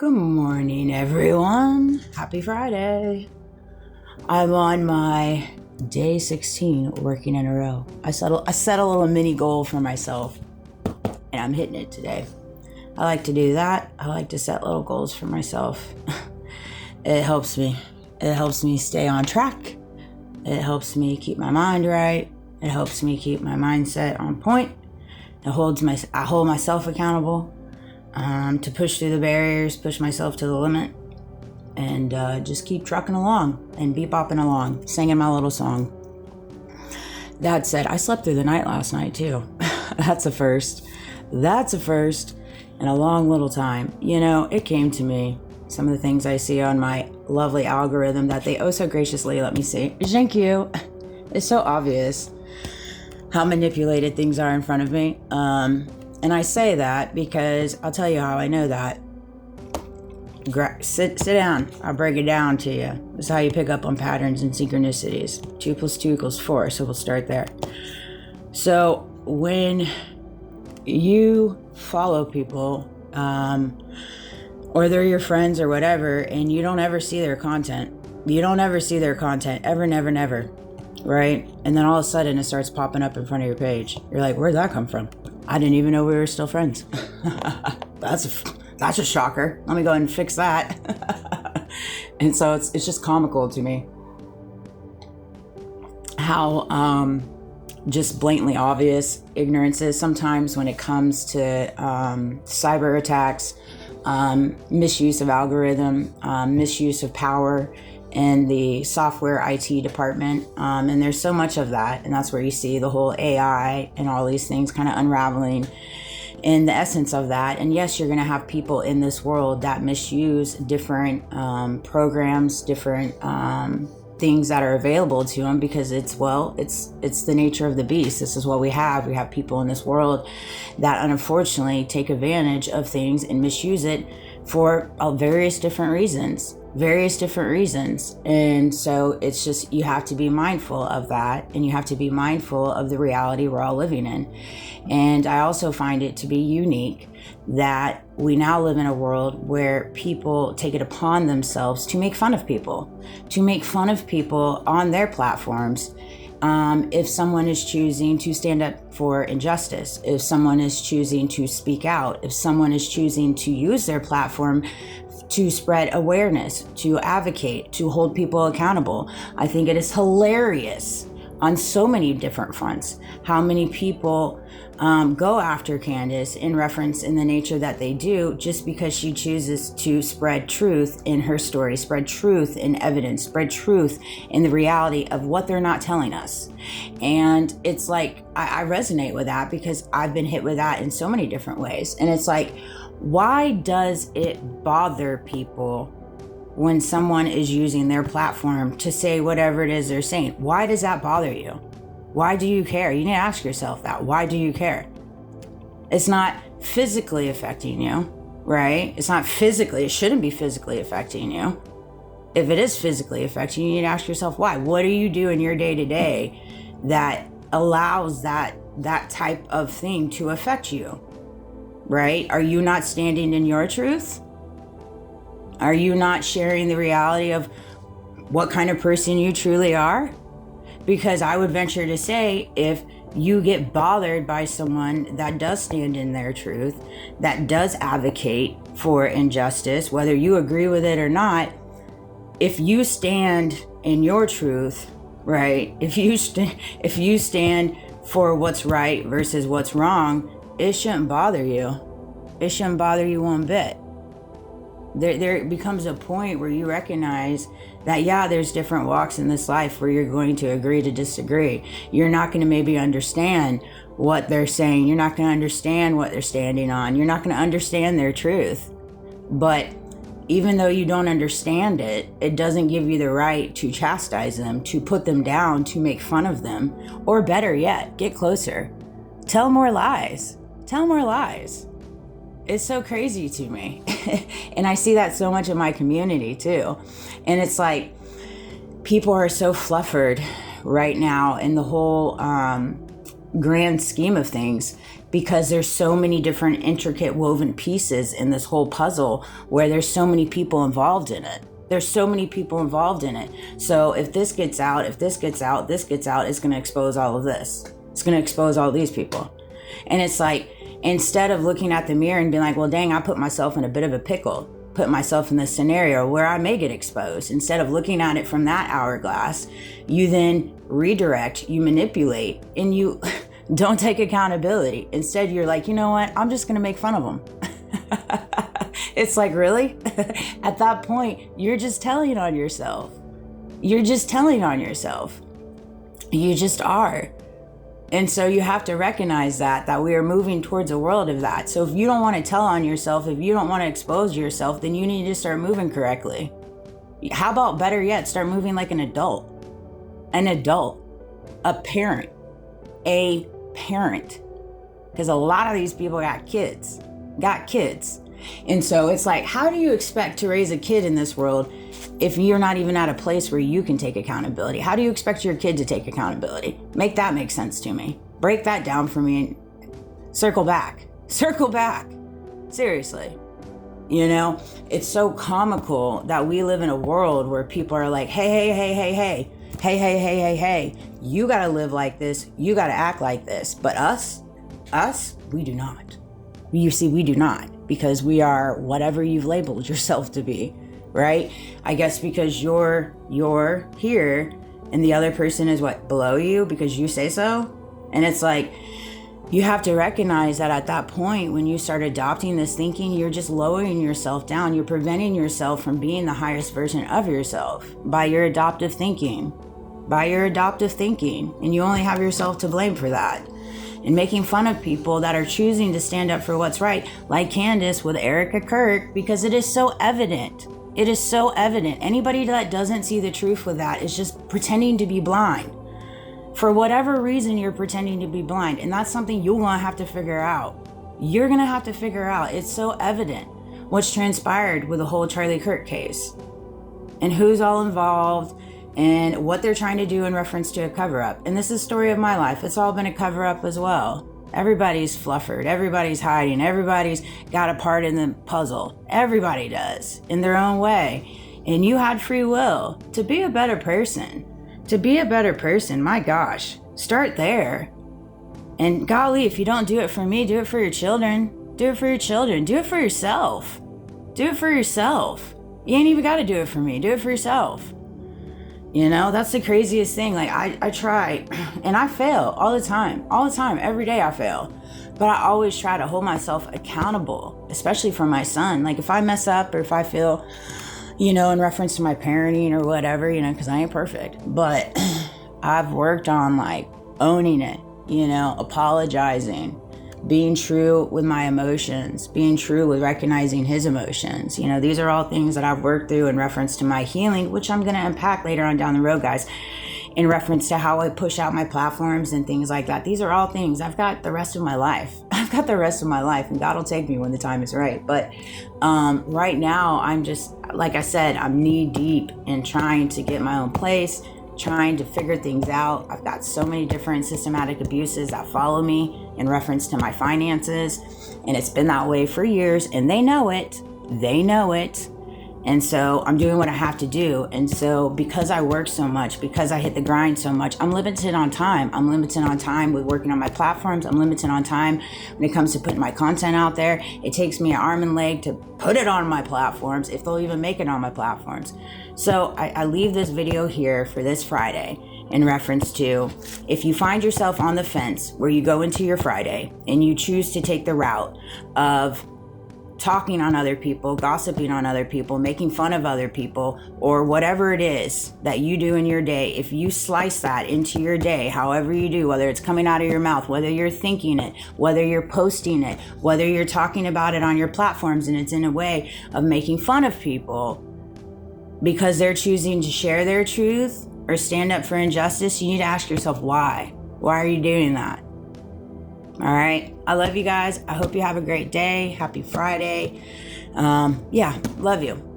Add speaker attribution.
Speaker 1: Good morning, everyone. Happy Friday. I'm on my day 16 working in a row. I set a little mini goal for myself, and I'm hitting it today. I like to do that. I like to set little goals for myself. It helps me. It helps me stay on track. It helps me keep my mind right. It helps me keep my mindset on point. I hold myself accountable. To push through the barriers, push myself to the limit, and just keep trucking along and bopping along, singing my little song. That said, I slept through the night last night too. That's a first. That's a first in a long little time. You know, it came to me, some of the things I see on my lovely algorithm that they so graciously let me see. Thank you. It's so obvious how manipulated things are in front of me. And I say that because I'll tell you how I know that. Sit down. I'll break it down to you. This is how you pick up on patterns and synchronicities. 2 + 2 = 4, so we'll start there. So when you follow people, or they're your friends or whatever, and you don't ever see their content. You don't ever see their content, ever, never, never, right? And then all of a sudden it starts popping up in front of your page. You're like, where'd that come from? I didn't even know we were still friends. That's a shocker. Let me go ahead and fix that. And so it's just comical to me how just blatantly obvious ignorance is sometimes when it comes to cyber attacks, misuse of algorithm, misuse of power in the software IT department. And there's so much of that. And that's where you see the whole AI and all these things kind of unraveling in the essence of that. And yes, you're going to have people in this world that misuse different programs, different things that are available to them because it's the nature of the beast. This is what we have. We have people in this world that unfortunately take advantage of things and misuse it for various different reasons. And so it's just, you have to be mindful of that, and you have to be mindful of the reality we're all living in. And I also find it to be unique that we now live in a world where people take it upon themselves to make fun of people on their platforms. If someone is choosing to stand up for injustice, if someone is choosing to speak out, if someone is choosing to use their platform to spread awareness, to advocate, to hold people accountable. I think it is hilarious on so many different fronts how many people go after Candace in reference in the nature that they do just because she chooses to spread truth in her story, spread truth in evidence, spread truth in the reality of what they're not telling us. And it's like, I resonate with that because I've been hit with that in so many different ways. And it's like, why does it bother people when someone is using their platform to say whatever it is they're saying? Why does that bother you? Why do you care? You need to ask yourself that. Why do you care? It's not physically affecting you, right? It shouldn't be physically affecting you. If it is physically affecting you, you need to ask yourself why. What do you do in your day-to-day that allows that type of thing to affect you? Right? Are you not standing in your truth? Are you not sharing the reality of what kind of person you truly are? Because I would venture to say, if you get bothered by someone that does stand in their truth, that does advocate for injustice, whether you agree with it or not, if you stand in your truth, right? If you stand for what's right versus what's wrong, it shouldn't bother you. It shouldn't bother you one bit. There becomes a point where you recognize that, yeah, there's different walks in this life where you're going to agree to disagree. You're not going to maybe understand what they're saying. You're not going to understand what they're standing on. You're not going to understand their truth. But even though you don't understand it, it doesn't give you the right to chastise them, to put them down, to make fun of them, or better yet, get closer. Tell more lies. It's so crazy to me. And I see that so much in my community too. And it's like, people are so fluffered right now in the whole grand scheme of things, because there's so many different intricate woven pieces in this whole puzzle where there's so many people involved in it. There's so many people involved in it. So if this gets out, this gets out, it's going to expose all of this. It's going to expose all these people. And it's like, instead of looking at the mirror and being like, well, dang, I put myself in a bit of a pickle, put myself in this scenario where I may get exposed. Instead of looking at it from that hourglass, you then redirect, you manipulate, and you don't take accountability. Instead, you're like, you know what? I'm just going to make fun of them. It's like, really? At that point, you're just telling on yourself. You're just telling on yourself. You just are. And so you have to recognize that we are moving towards a world of that. So if you don't want to tell on yourself, if you don't want to expose yourself, then you need to start moving correctly. How about, better yet, start moving like an adult, a parent. Because a lot of these people got kids. And so it's like, how do you expect to raise a kid in this world if you're not even at a place where you can take accountability? How do you expect your kid to take accountability? Make that make sense to me. Break that down for me and circle back. Seriously. You know, it's so comical that we live in a world where people are like, hey, you gotta live like this. You gotta act like this. But us, we do not. You see, we do not, because we are whatever you've labeled yourself to be, right? I guess because you're here and the other person is what, below you because you say so? And it's like, you have to recognize that at that point, when you start adopting this thinking, you're just lowering yourself down. You're preventing yourself from being the highest version of yourself by your adoptive thinking. And you only have yourself to blame for that. And making fun of people that are choosing to stand up for what's right, like Candace with Erica Kirk, because it is so evident. Anybody that doesn't see the truth with that is just pretending to be blind. For whatever reason, you're pretending to be blind. And that's something you're going to have to figure out. It's so evident what's transpired with the whole Charlie Kirk case and who's all involved and what they're trying to do in reference to a cover-up. And this is the story of my life. It's all been a cover-up as well. Everybody's fluffered. Everybody's hiding. Everybody's got a part in the puzzle. Everybody does, in their own way. And you had free will to be a better person. My gosh, start there. And golly, if you don't do it for me, do it for your children. Do it for yourself. You ain't even got to do it for me. Do it for yourself. You know, that's the craziest thing. Like, I try and I fail all the time, every day I fail. But I always try to hold myself accountable, especially for my son. Like, if I mess up or if I feel, you know, in reference to my parenting or whatever, you know, because I ain't perfect. But I've worked on, like, owning it, you know, apologizing, being true with my emotions, being true with recognizing his emotions. You know, these are all things that I've worked through in reference to my healing, which I'm going to unpack later on down the road, guys, in reference to how I push out my platforms and things like that. These are all things. I've got the rest of my life, and God will take me when the time is right. But right now, I'm just, like I said, I'm knee deep in trying to get my own place, trying to figure things out. I've got so many different systematic abuses that follow me in reference to my finances, and it's been that way for years, and they know it. And so I'm doing what I have to do. And so because I work so much, because I hit the grind so much, I'm limited on time. With working on my platforms. I'm limited on time when it comes to putting my content out there. It takes me an arm and leg to put it on my platforms, if they'll even make it on my platforms. So I leave this video here for this Friday in reference to, if you find yourself on the fence where you go into your Friday and you choose to take the route of talking on other people, gossiping on other people, making fun of other people, or whatever it is that you do in your day, if you slice that into your day, however you do, whether it's coming out of your mouth, whether you're thinking it, whether you're posting it, whether you're talking about it on your platforms, and it's in a way of making fun of people because they're choosing to share their truth or stand up for injustice, you need to ask yourself why. Why are you doing that? All right. I love you guys. I hope you have a great day. Happy Friday. Love you.